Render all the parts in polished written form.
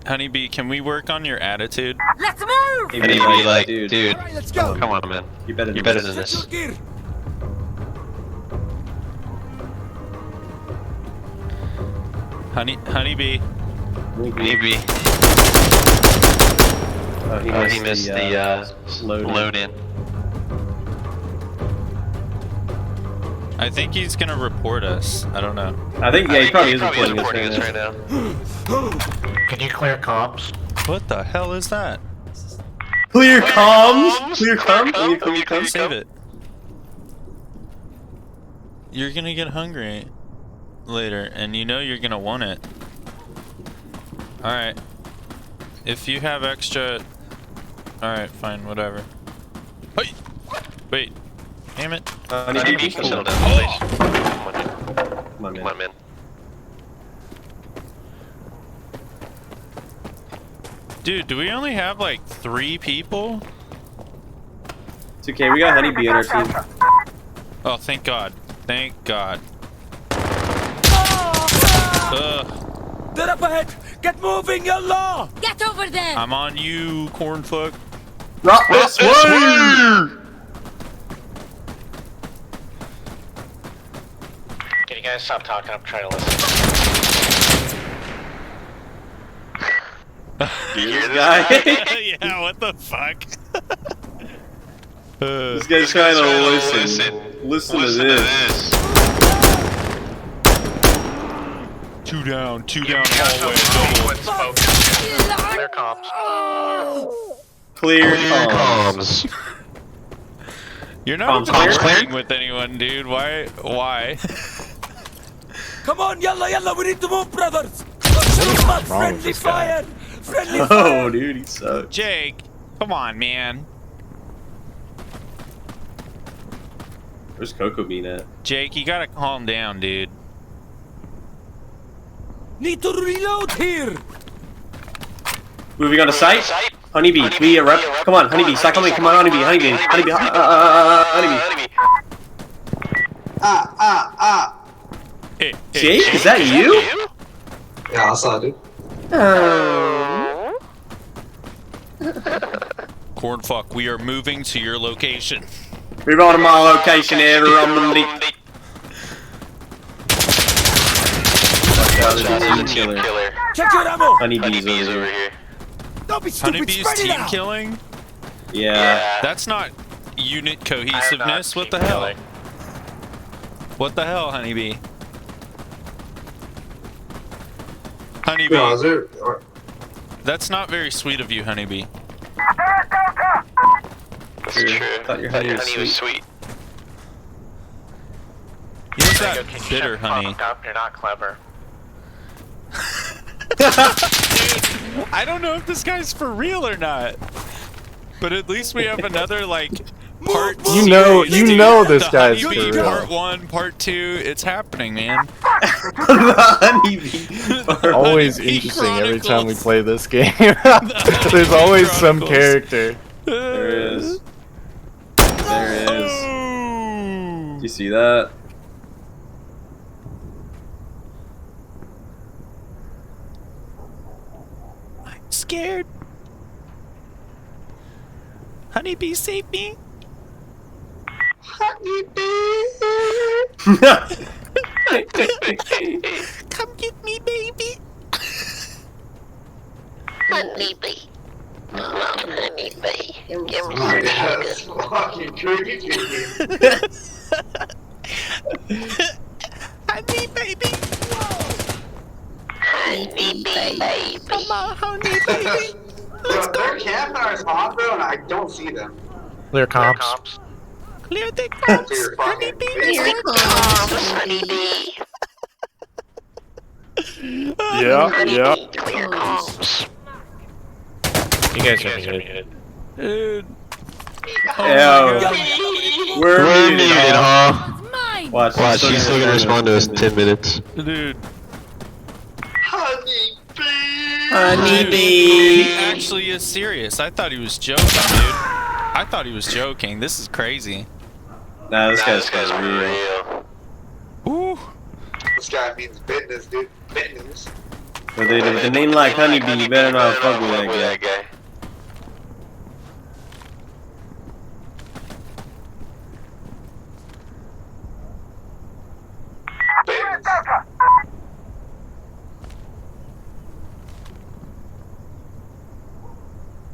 Honeybee, can we work on your attitude? Let's move! Honeybee, like, dude, All right, let's go. come on, man. You're better than this. Honeybee. Honeybee. Oh, he missed the load in. I think he's gonna report us. I don't know. I think, yeah, he probably is reporting us right now. Can you clear comms? What the hell is that? Clear comms! Clear comms! Save it. You're gonna get hungry later, and you know you're gonna want it. Alright. If you have extra... Alright, fine, whatever. Hey! Wait. Damn it. Honeybee, settle down, please. Come on, man. Dude, do we only have like 3 people? It's okay, we got Honeybee on our team. Oh, thank God. Thank God. They're up ahead! Get moving, yalla! Get over there! I'm on you, cornfuck. Rock this way! Can you guys stop talking? I'm trying to listen. You hear this guy? Yeah, what the fuck? This guy's trying to listen. Listen to this. 2 down, hallway, double. Clear comms. Clear comms. You're not Comms clear? talking with anyone, dude. Why? Come on, yalla, we need to move, brothers! Friendly fire! Friendly fire! Oh, dude, he sucks. Jake, come on, man. Where's Cocoa Bean at? Jake, you gotta calm down, dude. Need to reload here! Moving on to site. Honeybee, we erupt. Come on, Honeybee, stop coming. Come on, Honeybee. Honeybee. Hey, Jake, is that you? Yeah, I saw it, dude. Cornfuck, we are moving to your location. We're on my location here, Romney. Killer. Check your ammo! Honeybee's over here. Don't be stupid, Honeybee's spread it team out! killing? Yeah. That's not unit cohesiveness. What the hell? What the hell, Honeybee? Honeybee. Yeah, is there, That's not very sweet of you, Honeybee. That's true. I thought your honey was sweet. Here's that bitter honey. Up, you're not clever. Dude, I don't know if this guy's for real or not. But at least we have another, like, part You know this the guy's for Honeybee real. Part 1, Part 2, it's happening, man. Honeybee. Always Honeybee interesting every time we Chronicles. play this game. There's always some character. There is. There is. Do you see that? I'm scared. Honeybee, save me. Come get me, baby. Honeybee. Come on, Honeybee. Give me some that's sugar. fucking tricky. Honey, baby. Honeybee, baby. Come on, honey, baby. Their campfires hot, bro, and I don't see them. Clear comms. Clear the comms. Clear fucking Honeybee, Here let's go. comes Honeybee. Yeah. Honeybee, clear comms. You guys are muted. Dude. Yo. We're muted, huh? Mine! Watch, She's still gonna respond to us in 10 minutes. Dude. Honeybee. He actually is serious. I thought he was joking, dude. I thought he was joking. This is crazy. Nah, this guy's real. Ooh. This guy means business, dude. Business. With a name like Honeybee, you better not fuck with that guy.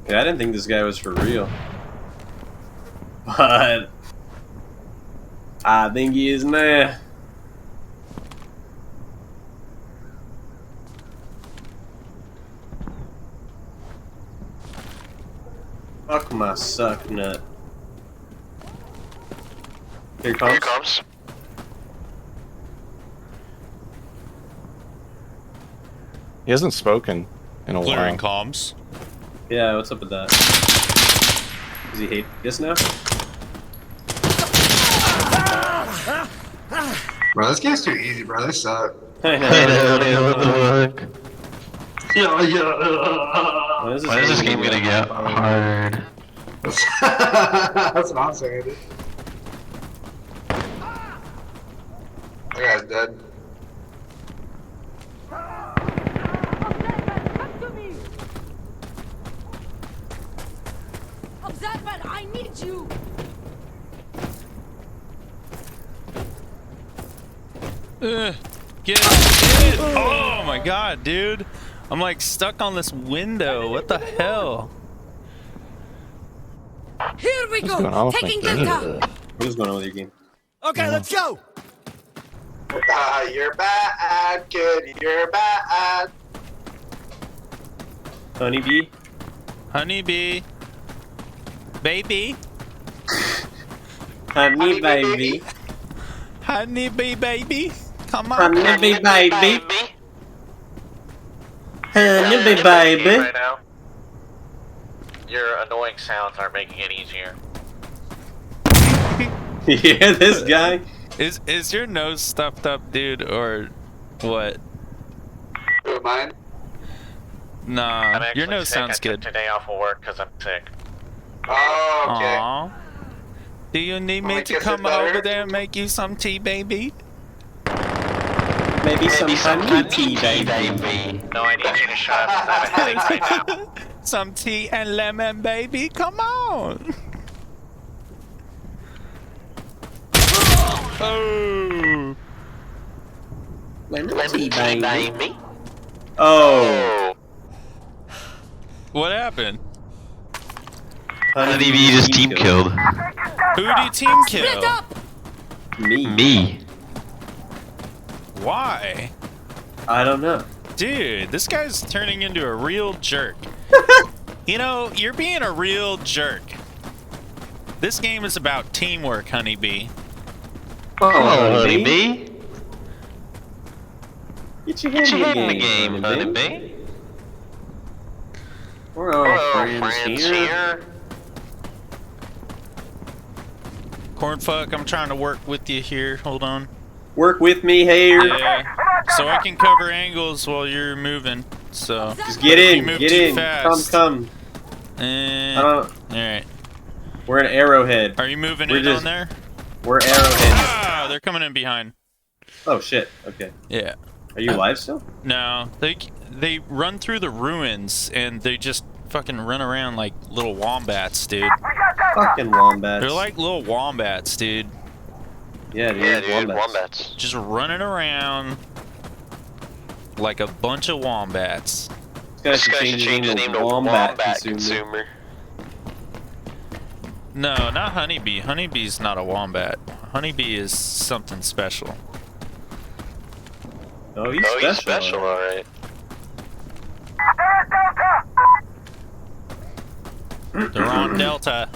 Yeah, I didn't think this guy was for real. But I think he is now. Fuck my suck nut. Here he comes. Here comes. He hasn't spoken in a Clearing while. comms. Yeah, what's up with that? Does he hate this now? Bro, this game's too easy, bro. This suck. I know. What the fuck? Yeah. When is When is this game gonna get hard? That's what I'm saying, dude. That guy's dead. Observer, I need you. Get it! Oh my god, dude! I'm like stuck on this window. What the hell? Here we What's going on go. with Taking my game? Delta. What is going on with your game? Okay, let's go. You're bad, kid. You're bad. Honeybee? Honeybee. Baby. Honey baby. Honeybee, baby. Come on. Honeybee baby. Honeybee baby. Right now. Your annoying sounds aren't making it easier. Yeah, this guy. Is your nose stuffed up, dude, or what? Who, mine? Nah, I'm your actually nose sick. sounds I took good. today off of work because I'm sick. Oh, okay. Aww. Do you need me Make to it come better? over there and make you some tea, baby? Maybe some honey tea baby. No, I need you to shut up 'cause I have a headache right now. Some tea and lemon, baby. Come on. Oh. Lemon tea baby. Oh. What happened? Honeybee just team killed. Who do you team Split kill? up. Me. Why? I don't know. Dude, this guy's turning into a real jerk. You know, you're being a real jerk. This game is about teamwork, Honeybee. Oh, Honeybee. Get your Get your head head in the game, Honeybee. We're all Hello, friends here. Cornfuck, I'm trying to work with you here. Hold on. Work with me here. Yeah. So I can cover angles while you're moving. So Just get You in. move Get too in. fast. Come. I I don't. Alright. We're an arrowhead. Are you moving We're in just- on there? We're arrowhead. Ah, they're coming in behind. Oh shit. Okay. Yeah. Are you alive still? No, they run through the ruins and they just fucking run around like little wombats, dude. Fucking wombats. They're like little wombats, dude. Yeah, dude. Yeah, dude, wombats. wombats. Just running around like a bunch of wombats. This guy should change his name to Wombat Consumer. No, not Honeybee. Honeybee's not a wombat. Honeybee is something special. Oh, he's Oh, special. he's special, alright. They're on Delta.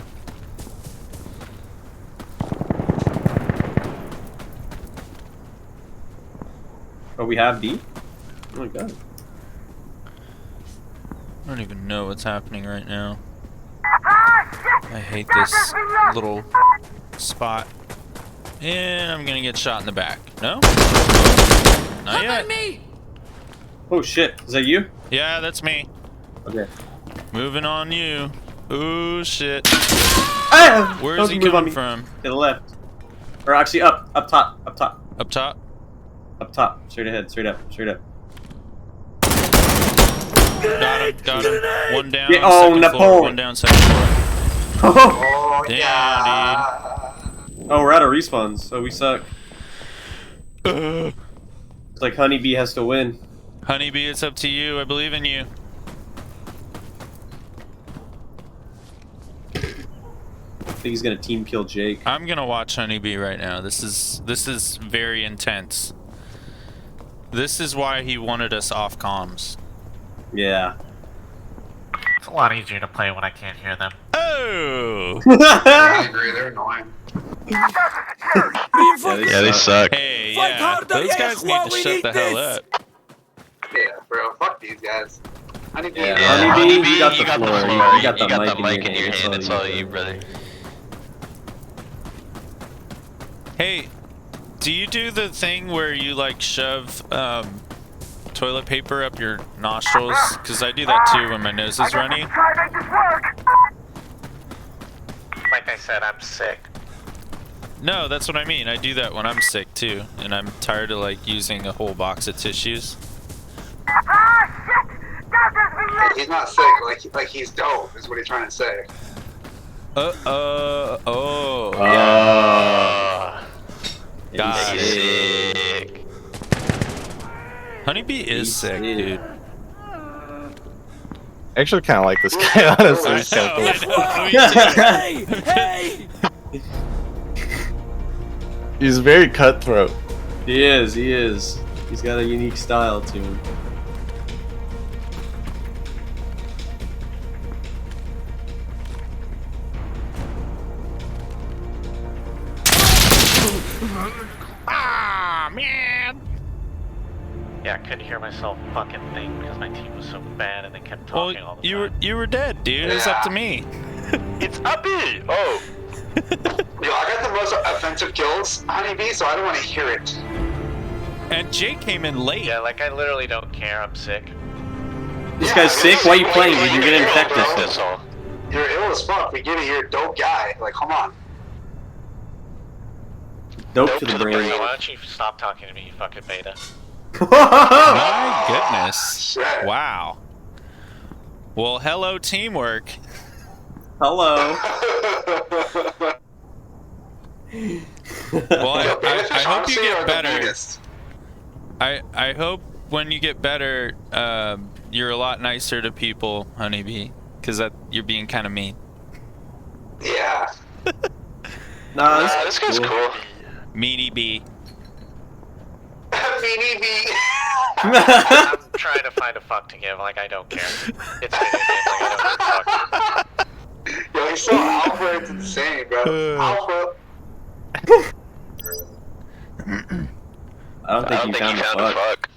Oh, we have D? Oh my god. I don't even know what's happening right now. I hate this little spot. And I'm gonna get shot in the back. No? Not yet. Cover me. Oh shit. Is that you? Yeah, that's me. Okay. Moving on you. Ooh, shit. Ah! Where's Don't he move on coming me. from? To the left. Or actually up top. Up top? Up top. Straight ahead. Straight up. Got him. One down, Yeah, oh, second floor. Napoleon. One down, second floor. Oh, Damn, yeah. Oh, we're out of respawns, so we suck. dude. It's like Honeybee has to win. Honeybee, it's up to you. I believe in you. I think he's gonna team kill Jake. I'm gonna watch Honeybee right now. This is very intense. This is why he wanted us off comms. Yeah. It's a lot easier to play when I can't hear them. Oh! I agree, they're annoying. Reinforcements. Yeah, they suck. Hey, Fight yeah. harder, Those guys need to we shut need the hell this. up. Yeah, bro, fuck these guys. I need to Yeah. Yeah, Honeybee, you got the you got floor. the floor. You got the mic in your hand. It's all you, brother. Hey, do you do the thing where you like shove toilet paper up your nostrils? Because I do that too when my nose is runny. Like I said, I'm sick. No, that's what I mean. I do that when I'm sick too, and I'm tired of like using a whole box of tissues. Hey, he's not sick, like he's dope, is what he's trying to say. Oh. Got it. Sick. Honeybee is sick, dude. I actually kind of like this guy, honestly. He's so cool. Hey! Hey! He's very cutthroat. He is. He's got a unique style to him. Ah, man. Yeah, I couldn't hear myself fucking think because my team was so bad and they kept talking all Well, the time. you were dead, dude. It's up to me. It's uppy. Oh. Yo, I got the most offensive kills, Honeybee, so I don't want to hear it. And Jake came in late. Yeah, like I literally don't care. I'm sick. This guy's sick? Why are you playing? You're gonna infect us. That's all. You're ill as fuck. We get it. You're a dope guy. Like, come on. Dope to the brain. So why don't you stop talking to me, you fucking beta? My goodness. Shit. Wow. Well, hello, teamwork. Hello. Well, I hope you Honestly, get are the better. biggest. I hope when you get better, you're a lot nicer to people, Honeybee, because you're being kind of mean. Yeah. Nah, This guy's cool. Meanie bee. Beanie Bee. I'm trying to find a fuck to give, like I don't care. It's video games, like I don't give a fuck. Yo, he's so alpha, it's insane, bro. Alpha. I don't think you found the fuck.